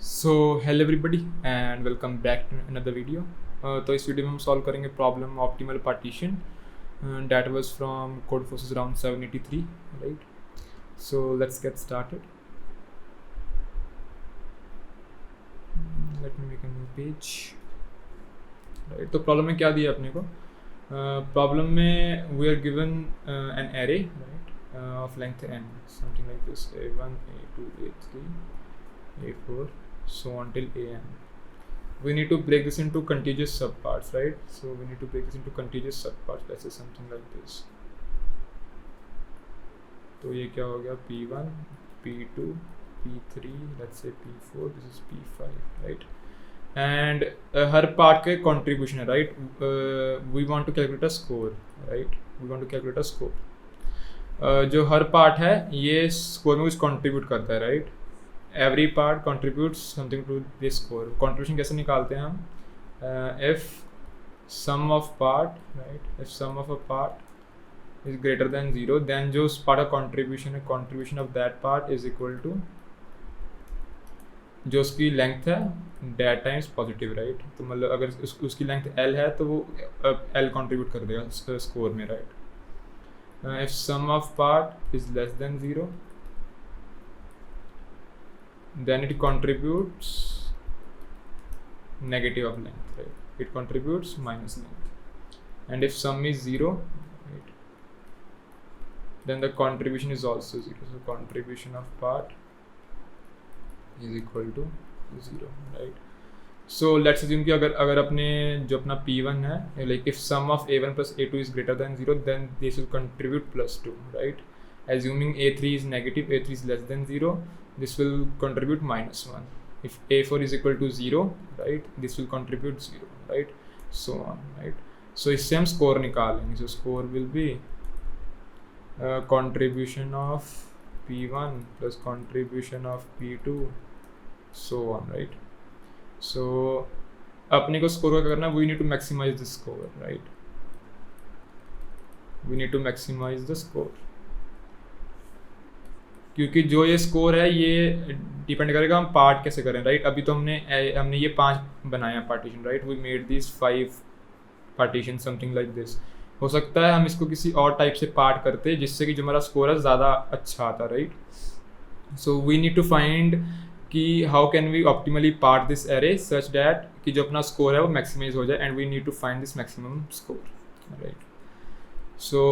So hello everybody and welcome back to another video. तो इस video में हम सॉल्व करेंगे problem optimal partition that was from Codeforces round 783, right? So let's get started. Let me make a new page, right? तो problem में क्या दिया अपने को? प्रॉब्लम में we are given an array, right, of length n, something like this, a1 a2 a3 a4 so on till an. We need to break this into contiguous subparts, right? So we need to break this into contiguous subparts. Let's say something like this. तो ये क्या हो गया? P1, P2, P3, let's say P4, this is P5, right? And her part के contribution है, right? We want to calculate a score, right? We want to calculate a score. जो हर part है ये score में कुछ contribute करता है, right? Every part contributes something to this score. Contribution कैसे निकालते हैं हम? If sum of part, right? If sum of a part is greater than 0, then जो उस part का contribution है, contribution of that part is equal to जो उसकी length है that times positive, right? तो मतलब अगर उसकी length L है तो वो L contribute कर देगा score में, right? If sum of part is less than 0, then it contributes negative of length, right? It contributes minus length. And if sum is 0, right, then the contribution is also 0. So contribution of part is equal to 0, right? So let's assume कि अगर अपने जो अपना P1 है, like if sum of A1 plus A2 is greater than 0, then this will contribute plus 2, right? Assuming A3 is negative, A3 is less than 0, this will contribute minus 1. If A4 is equal to 0, right, this will contribute 0, right? So on, right? So इससे हम score निकालेंगे. So score will be contribution of P1 plus contribution of P2, so on, right? So अपने को score क्या करना है? We need to maximize the score, right? We need to maximize the score. क्योंकि जो ये स्कोर है ये डिपेंड करेगा हम पार्ट कैसे करें, राइट? अभी तो हमने ये 5 बनाया partition, right? We made this 5 partition, something like this. हो सकता है हम इसको किसी और टाइप से पार्ट करते जिससे कि जो हमारा स्कोर है ज़्यादा अच्छा आता, right? So we need to find कि how can we optimally part this array such that कि जो अपना स्कोर है वो मैक्सिमाइज हो जाए, and we need to find this maximum score, right? So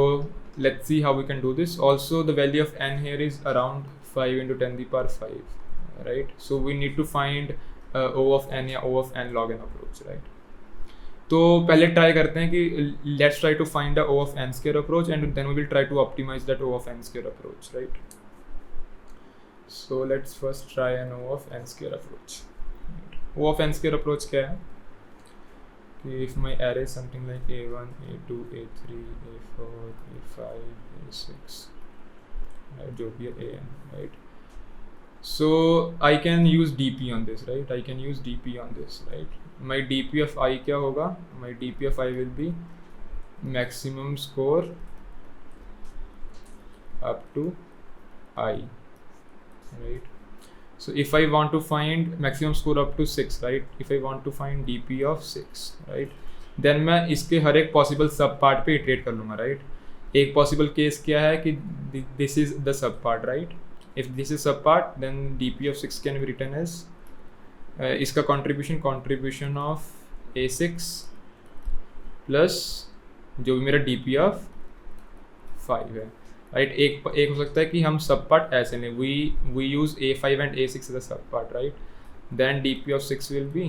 let's see how we can do this. Also the value of n here is around 5 into 10 the power 5, right? So we need to find O of n या O of n log n approach, right? तो पहले try करते हैं कि let's try to find the O of n square approach, and then we will try to optimize that O of n square approach, right? So let's first try an O of n square approach. O of n square approach क्या है? If my array is something like A1, A2, A3, A4, A5, A6, right, जो भी है AN, right? So I can use DP on this, right? I can use DP on this, right? My DP of I क्या होगा? My DP of I will be maximum score up to I, right? So if I want to find maximum score up to 6, right? If I want to find DP of 6, right? Then मैं इसके हर एक possible सब part पे iterate कर लूँगा, right? एक possible case क्या है कि this is the sub part, right? If this is sub part, then DP of 6 can be written as इसका contribution of A6 plus जो भी मेरा DP of 5 है, राइट? एक हो सकता है कि हम सब पार्ट ऐसे लें, we use A5 and A6 as a sub part, right? Then DP of 6 will be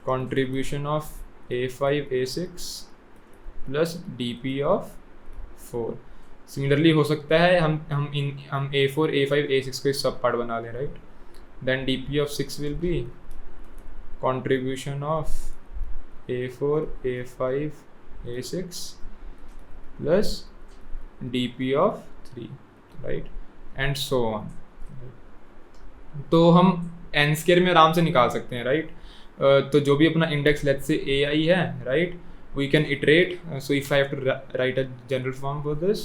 contribution of A5 A6 plus DP of 4. Similarly हो सकता है हम A4 A5 A6 को सब पार्ट बना लें, right? Then DP of 6 will be contribution of A4 A5 A6 plus DP of 3, right? And so on. तो हम n स्क्वायर में आराम से निकाल सकते हैं, राइट? तो जो भी अपना इंडेक्स लेट्स से AI है, right, we can iterate. So if I have to write a general form for this,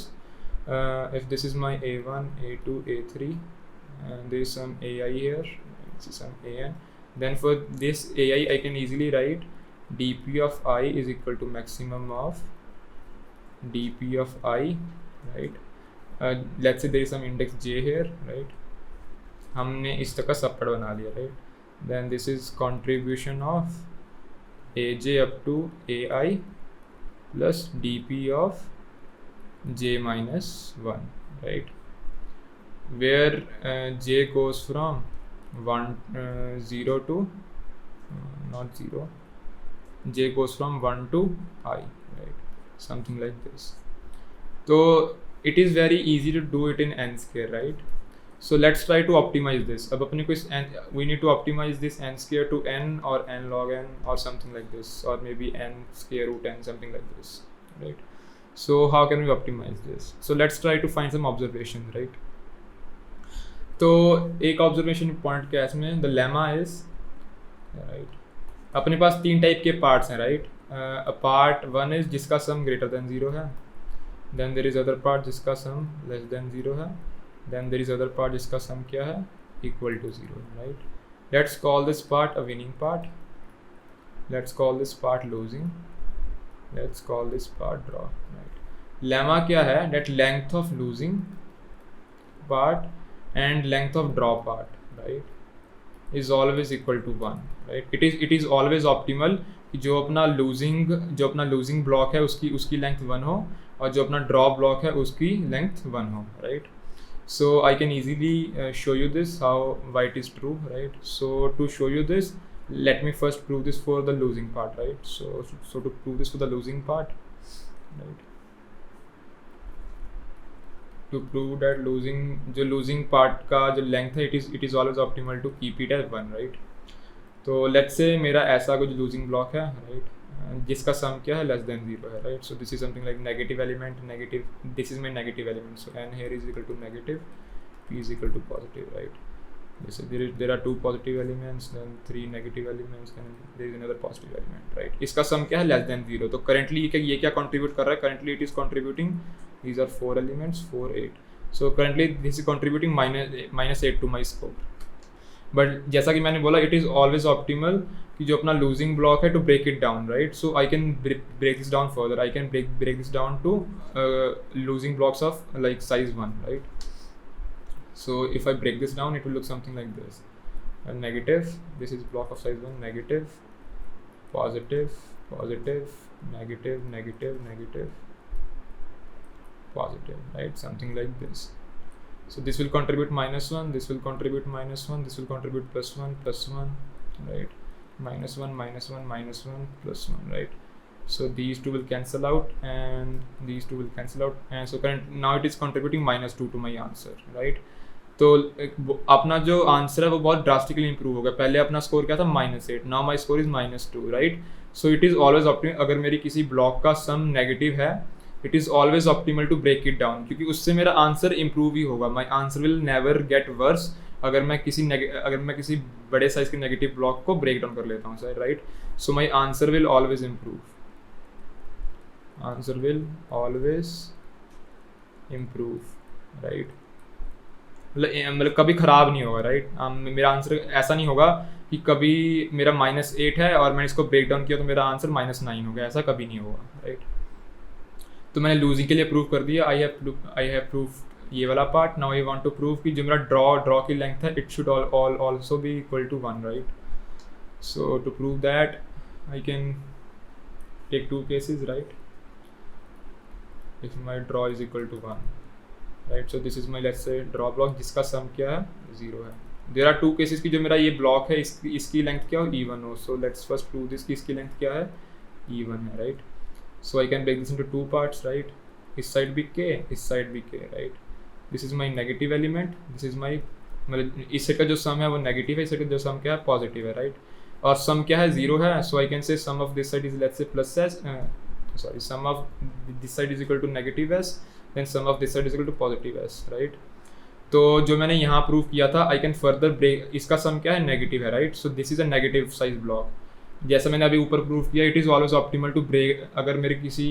if this is my A1, A2, A3, and there is some AI here, this is some an. Then for this ai I can easily write dp of I is equal to maximum of dp of I, right? Let's say there is some index j here, right? हमने इस तक का सबपार्ट बना लिया, right? Then this is contribution of aj up to ai plus dp of j minus 1, right? Where j goes from 0 to not 0, j goes from 1 to I, right? Something like this. So it is very easy to do it in n square, right? So let's try to optimize this. अब अपने को इस we need to optimize this n square to n or n log n or something like this, or maybe n square root n, something like this, right? So how can we optimize this? So let's try to find some observations, right? तो एक observation point क्या है इसमें, the lemma is, right, अपने पास 3 type के parts हैं, right? Part 1 is जिसका सम ग्रेटर देन 0 है, then there is other part जिसका सम लेस देन 0 है, then there is other part जिसका sum क्या है, equal to 0, right? Let's call this part a winning part, let's call this part losing, let's call this part draw, right? Lemma क्या है, that length of losing part and length of draw part, right, is always equal to 1, right? It is always optimal कि जो अपना losing block है उसकी length 1 हो, और जो अपना draw block है उसकी length 1 हो, right? So I can easily show you this why it is true, right? So to show you this, let me first prove this for the losing part, right? So to prove this for the losing part, right? To prove that losing part का जो length है, it is always optimal to keep it as 1, right? तो let's say मेरा ऐसा कुछ losing block है, right? जिसका sum क्या है, लेस देन 0 है, right? So this is something like negative element, negative, this is my negative element, so n here is equal to negative, p is equal to positive, right? This there are 2 positive elements, then 3 negative elements, and there is another positive element, right? इसका सम क्या है, less than 0. तो currently ये क्या contribute कर रहा है, currently it is contributing, these are 4 elements, 4 8, so currently this is contributing -8 to my score. But जैसा कि मैंने बोला, इट इज़ ऑलवेज ऑप्टिमल कि जो अपना लूजिंग ब्लॉक है to break it down, right? So I can break this down further, I can break this down to losing blocks of like size 1, right? So if I break this down, it will look something like this, negative, this is block of size 1, negative, positive, positive, negative, negative, negative, positive, right? Something like this. So this will contribute -1, this will contribute -1, this will contribute +1, +1, right? -1, -1, -1, +1, right? So these two will cancel out and these two will cancel out, and so now it is contributing -2 to my answer, right? तो अपना जो answer है वो बहुत drastically improve हो गया. पहले अपना स्कोर क्या था, -8, now my score is -2, right? So it is always optimal. अगर मेरी किसी ब्लॉक का सम नेगेटिव है, it is always optimal to break it down, क्योंकि उससे मेरा आंसर इंप्रूव ही होगा. My answer will never get worse अगर मैं किसी बड़े साइज के नेगेटिव ब्लॉक को ब्रेक डाउन कर लेता हूँ, right? So my answer will always improve, answer will always improve, right? मतलब कभी ख़राब नहीं होगा, राइट? मेरा आंसर ऐसा नहीं होगा कि कभी मेरा -8 है और मैंने इसको ब्रेक डाउन किया तो मेरा आंसर -9 हो गया, ऐसा कभी नहीं होगा, राइट? तो मैंने लूजिंग के लिए प्रूव कर दिया. आई हैव प्रूव ये वाला part. Now I want to prove कि जो मेरा ड्रॉ की लेंथ है, it should also be equal to 1, right? So to prove that I can take 2 cases, right? If my draw is equal to 1, right? So this is my, let's say, draw block जिसका sum क्या है, 0 है. There are 2 cases की जो मेरा ये block है इसकी लेंथ क्या हो, E1 हो. So let's first prove this कि इसकी लेंथ क्या है, E1 है, right? So I can break this into 2 parts, right? इस साइड भी k, इस साइड भी k, right? This is my negative element, this is my, मतलब इस साइड का जो सम है वो नेगेटिव है, इस साइड का जो सम क्या है, पॉजिटिव है, राइट? और सम क्या है, 0 है. So I can say sum of this side is, let's say, plus s, sum of this side is equal to negative s, then sum of this side is equal to positive s, right? तो जो मैंने यहाँ prove किया था, I can further break, इसका सम क्या है, negative है, right? So this is a negative size block. जैसा मैंने अभी ऊपर प्रूव किया, it is always optimal to break, अगर मेरे किसी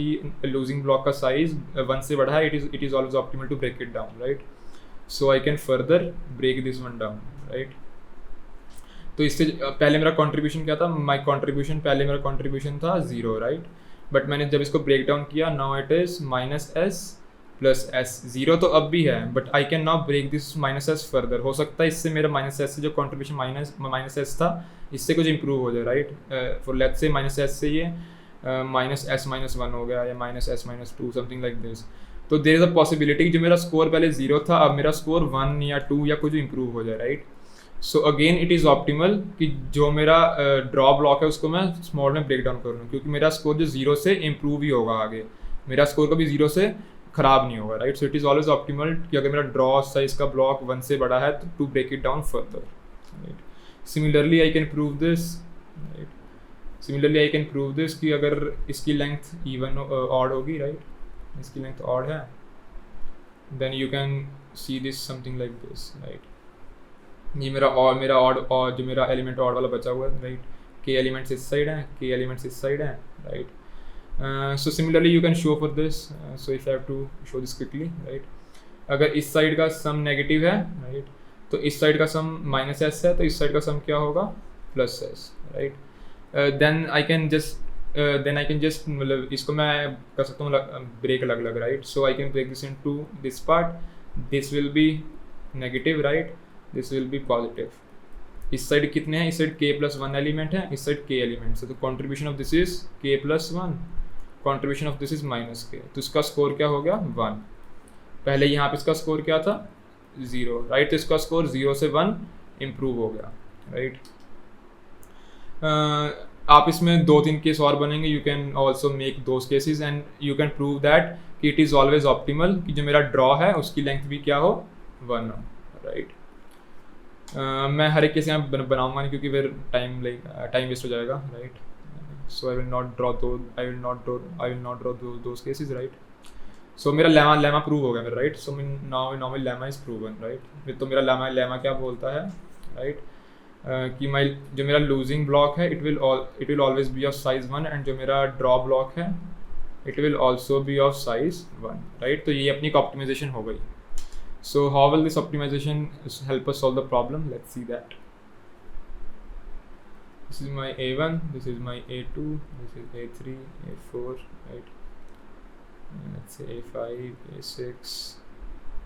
लूजिंग ब्लॉक का साइज 1 से बढ़ा है, it is always optimal to break it down, right? So I can further break this one down, right? तो इससे पहले मेरा कंट्रीब्यूशन क्या था, माय कंट्रीब्यूशन, पहले मेरा कंट्रीब्यूशन था 0 राइट, बट मैंने जब इसको ब्रेक डाउन किया now it is minus S plus S. 0 तो अब भी है but I can not break this minus S further. हो सकता है इससे मेरा माइनस एस से जो कंट्रीब्यूशन माइनस एस था इससे कुछ इंप्रूव हो जाए right. For let's say minus S से ये माइनस एस माइनस 1 हो गया या minus S minus 2 something like this. तो देयर इज़ अ पॉसिबिलिटी जो मेरा स्कोर पहले 0 था अब मेरा स्कोर 1 या 2 या कुछ इंप्रूव हो जाए right. So again it is optimal कि जो मेरा ड्रॉ ब्लॉक है उसको मैं स्मॉल में ब्रेक डाउन करूँ, क्योंकि मेरा स्कोर जो 0 से इम्प्रूव ही होगा आगे, मेरा स्कोर कभी 0 से ख़राब नहीं होगा right. So it is always optimal कि अगर मेरा ड्रॉ साइज का ब्लॉक 1 से बड़ा है तो to break it down further right. Similarly I can prove this right, similarly I can prove this कि अगर इसकी लेंथ इवन ऑड होगी राइट, इसकी लेंथ ऑड है then you can see this something like this right. ये मेरा odd और जो मेरा एलिमेंट ऑड वाला बचा हुआ है राइट, के एलिमेंट्स इस साइड हैं, के एलिमेंट्स इस साइड हैं right. So similarly you can show for this, so if I have to show this quickly right, अगर इस साइड का सम नेगेटिव है राइट तो इस साइड का सम माइनस एस है, तो इस साइड का सम क्या होगा plus S right. Then I can just मतलब इसको मैं कर सकता हूँ ब्रेक अलग अलग right. So I can break this into this part, this will be negative right, this will be positive. इस साइड कितने हैं, इस साइड k प्लस 1 एलिमेंट है, इस साइड k एलिमेंट्स है, तो contribution of this is k plus 1, contribution of this is minus k, तो इसका स्कोर क्या हो गया 1। पहले यहाँ पे इसका स्कोर क्या था 0 राइट, तो इसका स्कोर 0 से 1 इम्प्रूव हो गया राइट। आप इसमें 2-3 केस और बनेंगे, you can also make those cases and you can prove that कि इट इज़ ऑलवेज ऑप्टिमल कि जो मेरा ड्रॉ है उसकी लेंथ भी क्या हो 1 हो राइट। मैं हर एक केस यहाँ बनाऊंगा नहीं क्योंकि फिर टाइम वेस्ट हो जाएगा right. So I will not draw those cases right. So मेरा लेमा प्रूव हो गया मेरा right. So now my lemma is proven right. तो मेरा लेमा क्या बोलता है राइट कि जो मेरा लूजिंग ब्लॉक है it will always be of size 1 and जो मेरा ड्रॉ ब्लॉक है it will also be of size 1 right. तो ये अपनी ऑप्टिमाइजेशन हो गई। So how will this optimization help us solve the problem? Let's see that. This is my A1, this is my A2, this is A3, A4, right? And let's say A5, A6,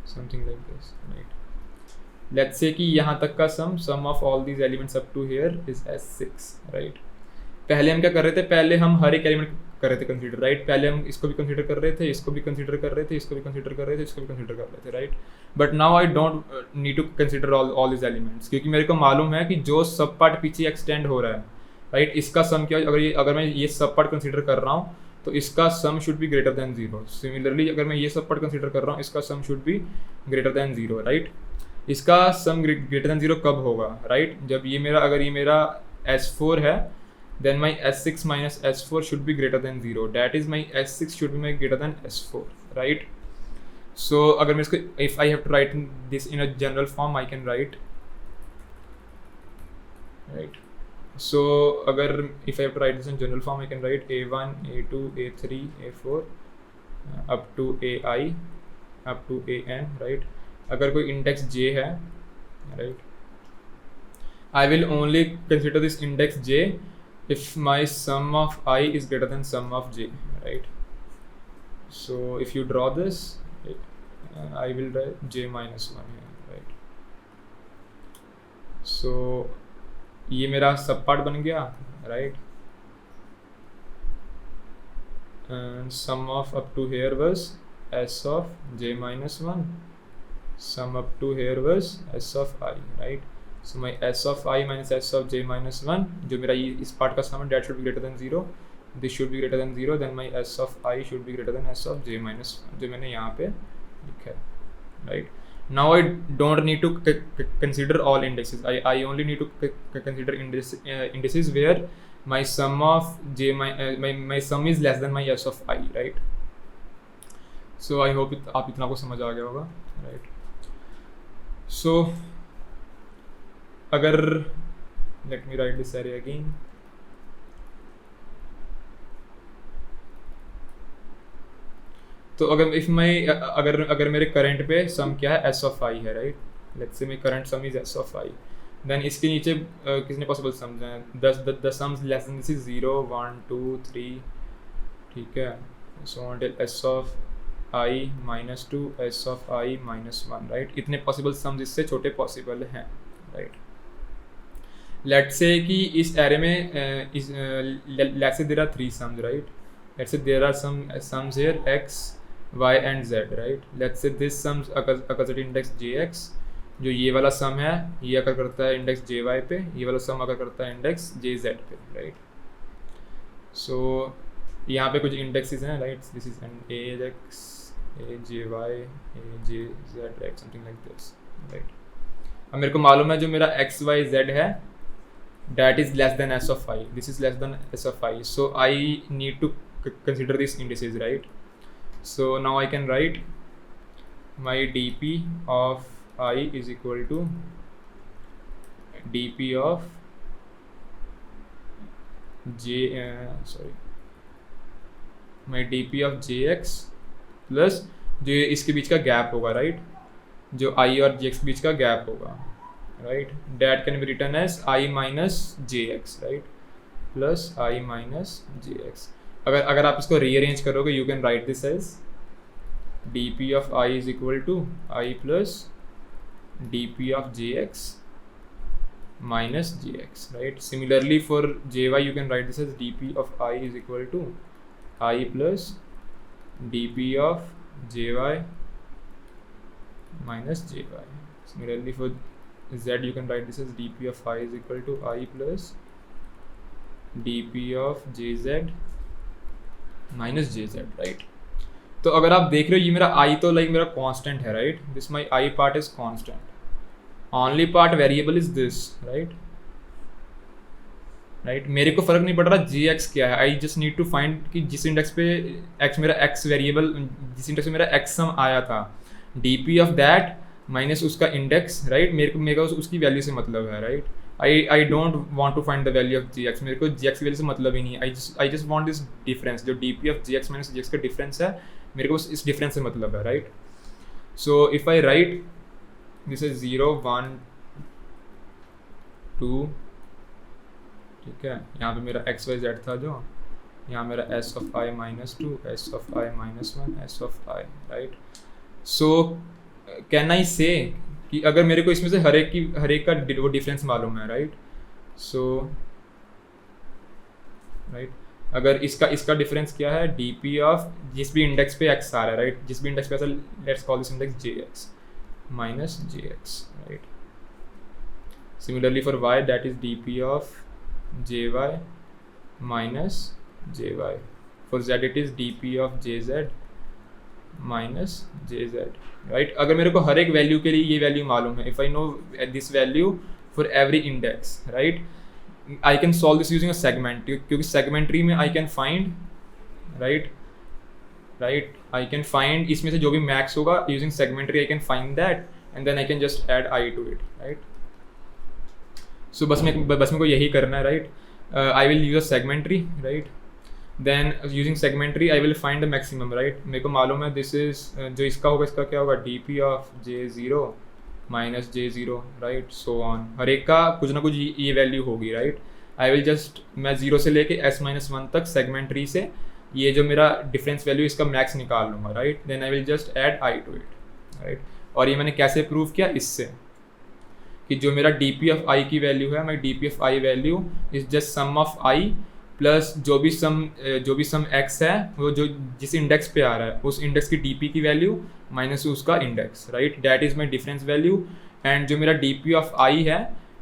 something like this, right? Let's say कि यहाँ तक का sum of all these elements up to here is S6, right? पहले हम क्या कर रहे थे, पहले हम हर एक एलिमेंट कर रहे थे कंसीडर राइट। पहले हम इसको भी कंसीडर कर रहे थे, इसको भी कंसीडर कर रहे थे, इसको भी कंसीडर कर रहे थे, इसको भी कंसीडर कर रहे थे right. But now I don't need to consider all this elements, क्योंकि मेरे को मालूम है कि जो सब पार्ट पीछे एक्सटेंड हो रहा है राइट, इसका सम क्या, अगर मैं ये सब पार्ट कंसीडर कर रहा हूँ तो इसका sum should be greater than 0। Similarly अगर मैं ये सब पार्ट कंसीडर कर रहा हूँ इसका sum should be greater than 0 right. इसका सम ग्रेटर दैन 0 कब होगा राइट, जब ये मेरा अगर ये मेरा S4 है then my S6 minus S4 should be greater than 0, that is my S6 should be greater than S4 right। So अगर मैं इसको if I have to write this in a general form I can write right। So अगर if I have to write this in general form I can write A1 A2 A3 A4 up to AI up to AN right। अगर कोई index J है right, I will only consider this index J if my sum of I is greater than sum of j right। So if you draw this I will write j minus 1 here right। So ये मेरा सब part बन गया right, and sum of up to here was s of j minus 1, sum up to here was s of I right। So my s of I minus s of j minus 1, जो मेरा ये इस part का सम है that should be greater than 0, this should be greater than 0, then my s of I should be greater than s of j minus 1 जो मैंने यहाँ पे लिखा है right। Now I don't need to consider all indices, I only need to consider indices where my sum of j my sum is less than my s of I right। So I hope आप इतना को समझ आ गया होगा right। So अगर let me write this array again, तो अगर मेरे करंट पे सम क्या है s of I है राइट। लेट्स से मेरी current sum is s of I। देन इसके नीचे किसने पॉसिबल सम्स हैं, the sums less than this is 0 1 2 3, ठीक है, so on till S of i minus 2 S of i minus 1, right. इतने पॉसिबल सम्स इससे छोटे पॉसिबल हैं, राइट। लेट्स से कि इस एरे में let's say there are 3 sums, right. Let's say there are some sums here x y and z, right. Let's say this sums occurs at index jx, जो ये वाला सम है ये अकर करता है इंडेक्स jy पे, ये वाला सम अकर करता है इंडेक्स jz पे, राइट। सो यहाँ पे कुछ इंडेक्सेस हैं, right, this is an ax aj y aj z, right, something like this, right. अब मेरे को मालूम है जो मेरा x y z है that is less than s of I, this is less than s of I, so I need to consider these indices, right? So now I can write my dp of I is equal to dp of my dp of jx plus जो इसके बीच का gap होगा, right, जो i और jx के बीच का gap होगा, right, that can be written as i minus jx, right, plus i minus jx। अगर आप इसको रीअरेंज करोगे you can write this as dp of I is equal to I plus dp of jx minus jx, right? Similarly for jy you can write this as dp of I is equal to I plus dp of jy minus jy. Similarly for z you can write this as dp of I is equal to I plus dp of jz minus jz, right? तो अगर आप देख रहे हो ये मेरा i तो like मेरा कांस्टेंट है, right, this my i part is constant, only part variable is this, right, right. मेरे को फर्क नहीं पड़ रहा gx क्या है, I just need to find कि जिस इंडेक्स पे x मेरा x वेरिएबल, जिस इंडेक्स पे मेरा x सम आया था, dp ऑफ दैट माइनस उसका इंडेक्स, राइट, मेरे को उसकी वैल्यू से मतलब है, right. I don't want to find the value of gx, मेरे को gx की वैल्यू से मतलब ही नहीं है, I just want this difference, जो dp of gx minus gx का डिफरेंस है, मेरे को इस डिफरेंस से मतलब है, right. So if I right this is 0 1 2, ठीक है, यहाँ पे मेरा एक्स वाई जेड था, जो यहाँ मेरा S of I minus 2 S of I minus 1 S of I, right. So can I से कि अगर मेरे को इसमें से हर एक का वो डिफरेंस मालूम है, राइट, सो राइट, अगर इसका डिफरेंस क्या है, dp ऑफ जिस भी इंडेक्स पे x आ रहा है, राइट, जिस भी इंडेक्स पे ऐसा, let's call this index jx minus jx, right. Similarly for y that is dp of jy minus jy, for z it is dp of jz minus jz, right. अगर मेरे को हर एक वैल्यू के लिए ये वैल्यू मालूम है, if I know this value for every index, right, I can solve this using a segment, क्योंकि segmentary में I can find, right, I can find इसमें से जो भी max होगा using segmentary I can find that and then I can just add I to it, right. So बस मेरे को यही करना है, right. I will use a segmentary, right, then using segmentary I will find the maximum, right. मेरे को मालूम है this is जो इसका होगा, इसका क्या होगा, dp of j0 minus j0, right, so on, हर एक का कुछ ना कुछ ये वैल्यू होगी, राइट। आई विल जस्ट, मैं 0 से लेके s-1 तक सेगमेंट्री से ये जो मेरा डिफरेंस वैल्यू इसका मैक्स निकाल लूँगा, right, then I will just add i to it, right. और ये मैंने कैसे प्रूव किया, इससे कि जो मेरा dp ऑफ i की वैल्यू है, my dp of i value is just sum of i plus जो भी सम x है वो जो जिस इंडेक्स पे आ रहा है उस इंडेक्स की dp की वैल्यू माइनस उसका index, right, that is my difference value. And जो मेरा dp ऑफ i है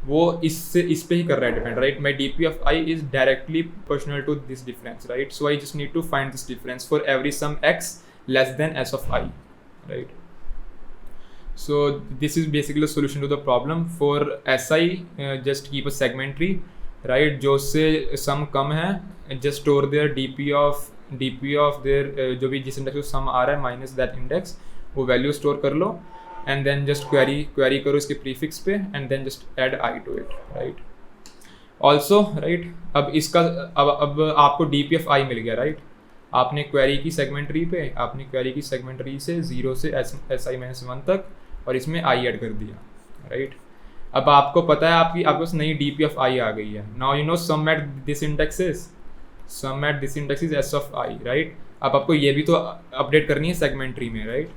वो इस पे ही कर रहा है depend, right, my dp of i is directly proportional to this difference, right. So I just need to find this difference for every sum x less than s of i, right. So this is basically the solution to the problem. For si just keep a segment tree, right, जो उससे sum कम है just store there dp of there जो भी जिस index में sum आ रहा है माइनस दैट इंडेक्स, वो वैल्यू स्टोर कर लो एंड देन जस्ट क्वेरी करो इसके प्रीफिक्स पे and then just add i to it, right. Also, right, अब इसका अब आपको dp ऑफ i मिल गया, राइट। आपने क्वेरी की सेगमेंट्री से 0 से si-1 तक और इसमें i ऐड कर दिया, राइट। अब आपको पता है आपके पास नई डी पी ऑफ आई आ गई है. Now you know sum at this index is S of I, right. अब आपको ये भी तो अपडेट करनी है सेगमेंट ट्री में, right.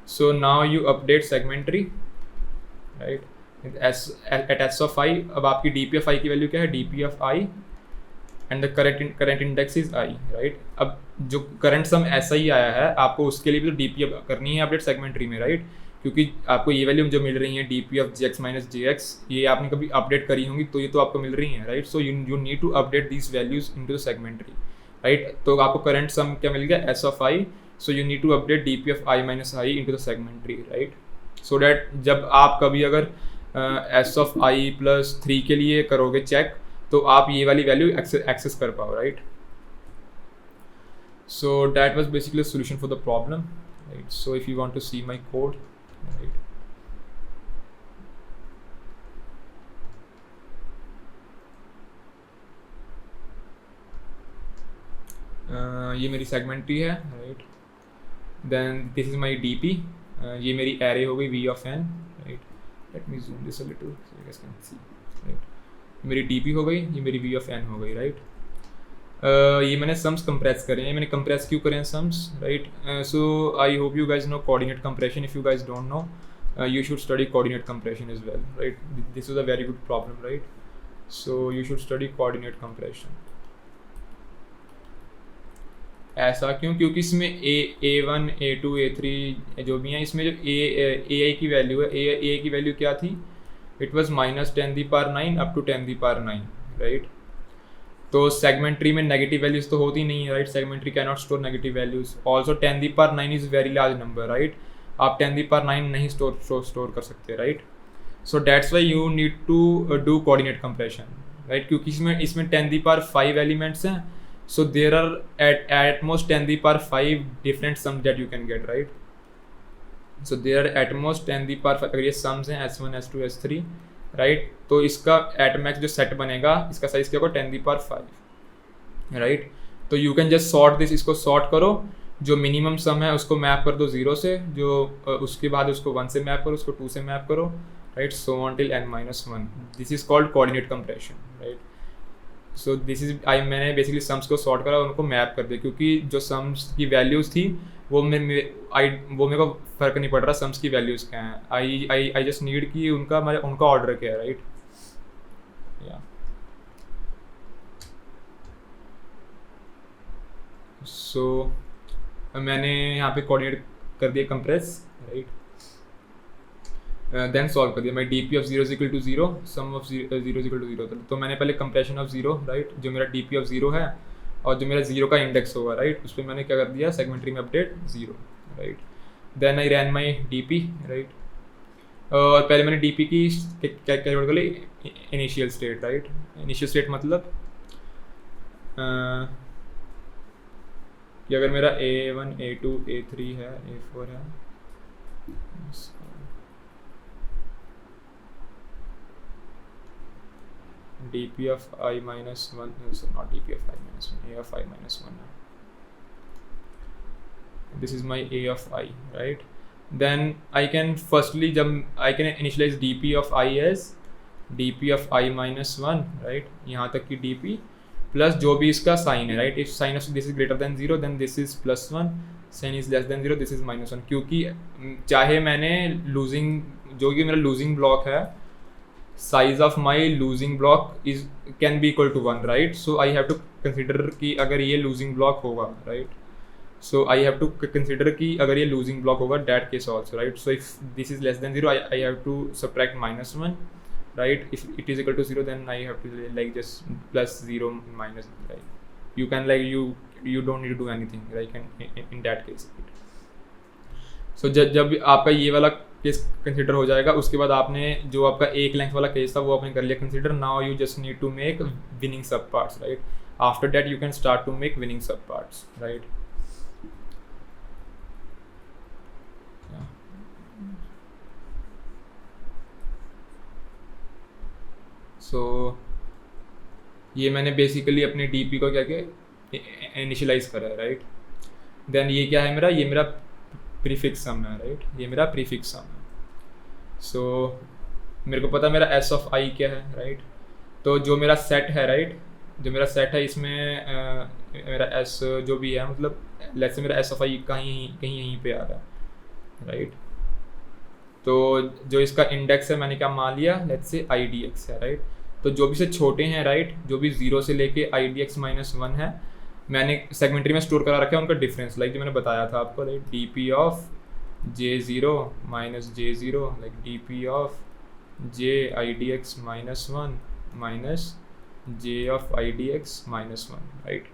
So now you update segment tree, right, at S of I. अब आपकी डी पी ऑफ आई की वैल्यू क्या है? D P of I and the current index is I, right. अब जो करंट सम ऐसा ही आया है, आपको उसके लिए भी तो डी पी करनी है अपडेट सेगमेंट ट्री में, राइट. क्योंकि आपको ये वैल्यू जो मिल रही है D P of G X minus J X, ये आपने कभी अपडेट करी होंगी तो ये तो आपको मिल रही है, right. So you need to update these values in to the segment tree, right. तो आपको करंट सम क्या मिल गया? S of I. So you need to update D P of I minus I in to the segment tree, right. So that जब आप कभी अगर S of I plus 3 के लिए करोगे चेक, तो आप ये वाली वैल्यू एक्सेस कर पाओ, right. So that was basically a solution for the problem, right. So if you want to see my code, right, ये मेरी सेगमेंट ट्री है, right. Then this is my DP. ये मेरी एरे हो गई v of n, right. Let me zoom this a little so you guys can see, right. मेरी DP हो गई, ये मेरी v ऑफ n हो गई, राइट. ये मैंने सम्स कंप्रेस करे हैं. मैंने कंप्रेस क्यों करे हैं sums, right. So I hope you guys know coordinate compression. If you guys don't know, you should study coordinate compression as well, right. This is a very good problem, right. So you should study coordinate compression. ऐसा क्यों? क्योंकि इसमें a1 a2 a3 जो भी हैं, इसमें जो ai की वैल्यू है, a की वैल्यू क्या थी? It was -10⁹ up to 10⁹, right. तो सेगमेंट ट्री में नेगेटिव वैल्यूज तो होती नहीं है, right. Segment tree can not store negative values. Also 10⁹ is very large number, right. आप 10⁹ नहीं स्टोर कर सकते, right. So that's why you need to do coordinate compression, right. क्योंकि इसमें 10⁵ एलिमेंट्स हैं. So there are at most 10⁵ different sums that you can gate, right. So there are at most 10⁵, अगर ये sums हैं S1 S2 S3, right. तो इसका at max जो set बनेगा, इसका साइज क्या होगा? 10⁵, राइट. तो you can just sort this. इसको सॉर्ट करो, जो मिनिमम सम है उसको मैप कर दो 0 से, जो उसके बाद उसको 1 से मैप करो, उसको 2 से मैप करो, right. So on till n-1. This is called coordinate compression, right. So this is मैंने बेसिकली सम्स को सॉर्ट करा और उनको मैप कर दिया, क्योंकि जो सम्स की वैल्यूज़ थी वो मेरे को फ़र्क नहीं पड़ रहा सम्स की वैल्यूज़ क्या हैं. आई जस्ट नीड कि उनका ऑर्डर क्या है, राइट. या सो मैंने यहाँ पे कोऑर्डिनेट कर दिया कंप्रेस, राइट. देन सॉल्व कर दिया. मैं D P of 0 equal to 0, sum of 0 equal to 0. तो मैंने पहले कंप्रेशन ऑफ 0, राइट, जो मेरा डी पी ऑफ 0 है और जो मेरा 0 का इंडेक्स होगा, राइट, उस पर मैंने क्या कर दिया? सेगमेंट ट्री में update 0, right. Then I ran my D P, right. और पहले मैंने डी पी की क्या कर ली? Initial state, right. Initial state मतलब कि अगर मेरा a1 a2 a3 है, a4 है, dp of I minus 1, so not dp of I minus 1, a of I minus 1. This is my a of I, right. Then I can firstly I can initialize dp of I as dp of I minus 1, right. यहाँ तक की dp plus जो भी इसका sign है, right. If sign of this is greater than 0 then this is +1, sign is less than 0 this is -1. क्योंकि चाहे मैंने लूजिंग, जो कि मेरा लूजिंग ब्लॉक है, size of my losing block is can be equal to 1, right. So I have to consider कि अगर ये लूजिंग ब्लॉक होगा, right. So I have to consider कि अगर ये लूजिंग ब्लॉक होगा, that case also, right. So if this is less than 0 I have to subtract -1, right. If it is equal to 0 then I have to like just +0 minus, right. You can like you don't need to do anything, like in that case. So जब आपका ये वाला case consider हो जाएगा, उसके बाद आपने जो आपका एक लेंथ वाला केस था वो आपने कर लिया consider. Now you just need to make winning sub parts, right. After that you can start to make winning sub parts, right. So ये मैंने बेसिकली अपने डीपी को क्या किया? इनिशियलाइज करा है, राइट. देन ये क्या है मेरा? ये मेरा प्रीफिक्स सम है, राइट. ये मेरा प्रीफिक्स सम है. सो मेरे को पता मेरा एस ऑफ आई क्या है, राइट। तो जो मेरा सेट है, राइट, जो मेरा सेट है इसमें मेरा एस जो भी है, मतलब लेट्स से मेरा एस ऑफ आई कहीं कहीं यहीं पे आ रहा है, राइट। तो जो इसका इंडेक्स है मैंने क्या मान लिया, let's say I D x है, राइट। तो जो भी से छोटे हैं, राइट, जो भी 0 से लेके आई डी एक्स माइनस 1 है, मैंने सेगमेंटरी में स्टोर करा रखा है उनका डिफरेंस, लाइक जो मैंने बताया था आपको, right, D P of J0 minus J0, like D P of J I D X minus 1 minus J of I D X minus 1, right.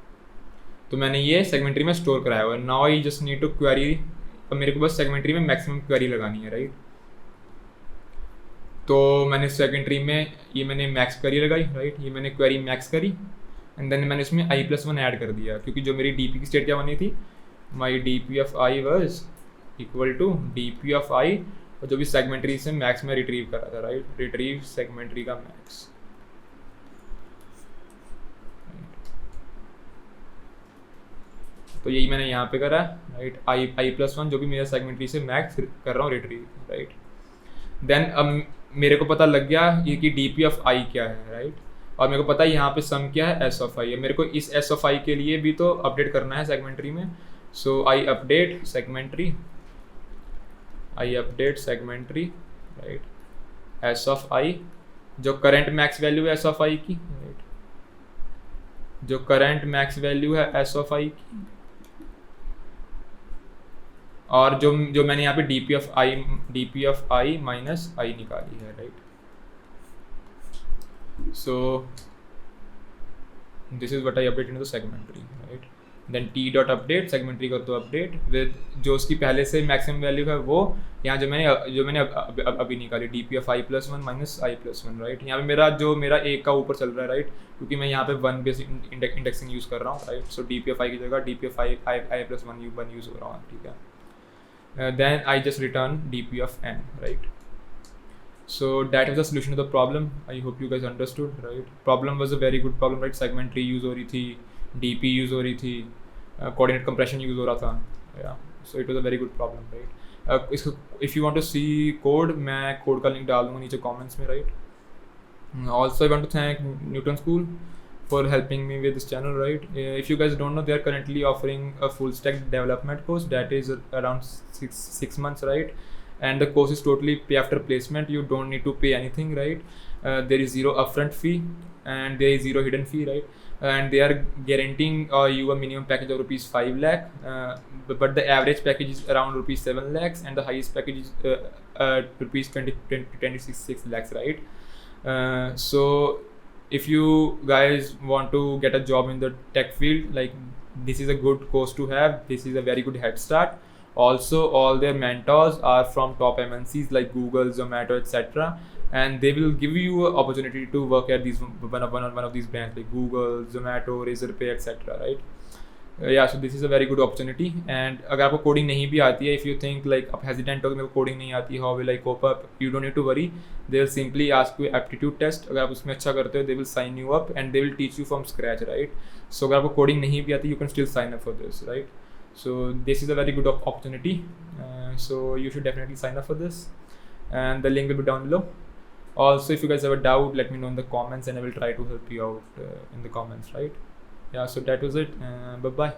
तो मैंने ये सेगमेंटरी में स्टोर कराया हुआ है। Now I just need to query, अब मेरे को बस सेगमेंटरी में मैक्सिमम क्वेरी लगानी है, राइट। तो मैंने सेकेंडरी में ये मैंने मैक्स क्वेरी लगाई, राइट, ये मैंने क्वेरी मैक्स करी एंड देन मैंने इसमें i+1 ऐड कर दिया, क्योंकि जो मेरी डी पी की स्टेट क्या बनी थी, my D P of I was equal to D P of I, और जो भी सेगमेंटरी से मैक्स में रिट्रीव करा था, राइट, रिट्रीव सेगमेंटरी का मैक्स। तो यही मैंने यहाँ पे करा, राइट, i+1 जो भी मेरा सेगमेंटरी से मैक्स कर रहा हूँ रिट्रीव, राइट। देन अब मेरे को पता लग गया ये कि डी पी ऑफ आई क्या है, राइट, और मेरे को पता है यहाँ पे सम क्या है, एस ऑफ आई है। मेरे को इस एस ऑफ आई के लिए भी तो अपडेट करना है सेगमेंटरी में, so I update segment tree, right, S of I, जो करंट मैक्स वैल्यू है एस ऑफ आई की, राइट, जो करंट मैक्स वैल्यू है एस ऑफ आई की, और जो मैंने यहाँ पे D P of I minus I निकाली है, right. So this is what I update in the segment tree, right. Then T dot update segment tree कर दो अपडेट विद जो उसकी पहले से मैक्सिमम वैल्यू है वो यहाँ जो मैंने अभी निकाली, डी पी ऑफ आई+1 माइनस आई+1, राइट। यहाँ पे मेरा एक का ऊपर चल रहा है, राइट, क्योंकि मैं यहाँ पे 1 बेस इंडेक्सिंग यूज़ कर रहा हूँ, right. So D P of I की जगह डी पी ऑफ आई+1 यूज़ हो रहा हूँ, ठीक है। Then I just return dp of n, right. So that is the solution to the problem. I hope you guys understood, right. Problem was a very good problem, right. Segmentary use हो रही थी, dp use हो रही थी, coordinate compression use हो रहा था, yeah. So it was a very good problem, right. If you want to see code, मैं code का link डाल दूँगा नीचे comments में, right. Also I want to thank Newton School for helping me with this channel, right. If you guys don't know, they are currently offering a full stack development course that is around six months, right, and the course is totally pay after placement. You don't need to pay anything, right. There is zero upfront fee and there is zero hidden fee, right, and they are guaranteeing you a minimum package of rupees 5 lakh, but the average package is around rupees 7 lakhs and the highest package is rupees 26 lakhs, right. So if you guys want to get a job in the tech field, like, this is a good course to have. This is a very good head start. Also, all their mentors are from top MNCs like Google, Zomato, etc., and they will give you an opportunity to work at these one of these brands like Google, Zomato, Razorpay, etc., right. Yeah, so this is a very good opportunity. And अगर आपको coding नहीं भी आती है, if you think like आप hesitant हो कि मेरे को कोडिंग नहीं आती, how will I cope up, you don't need to worry. They will simply ask you aptitude test. अगर आप उसमें अच्छा करते हो, they will sign you up and they will teach you from scratch, right. So अगर आपको coding नहीं भी आती, you can still sign up for this, right. So this is a very good opportunity. So you should definitely sign up for this, and the link will be down below. Also, if you guys have a doubt, let me know in the comments and I will try to help you out in the comments, right. Yeah, so that was it. Bye bye.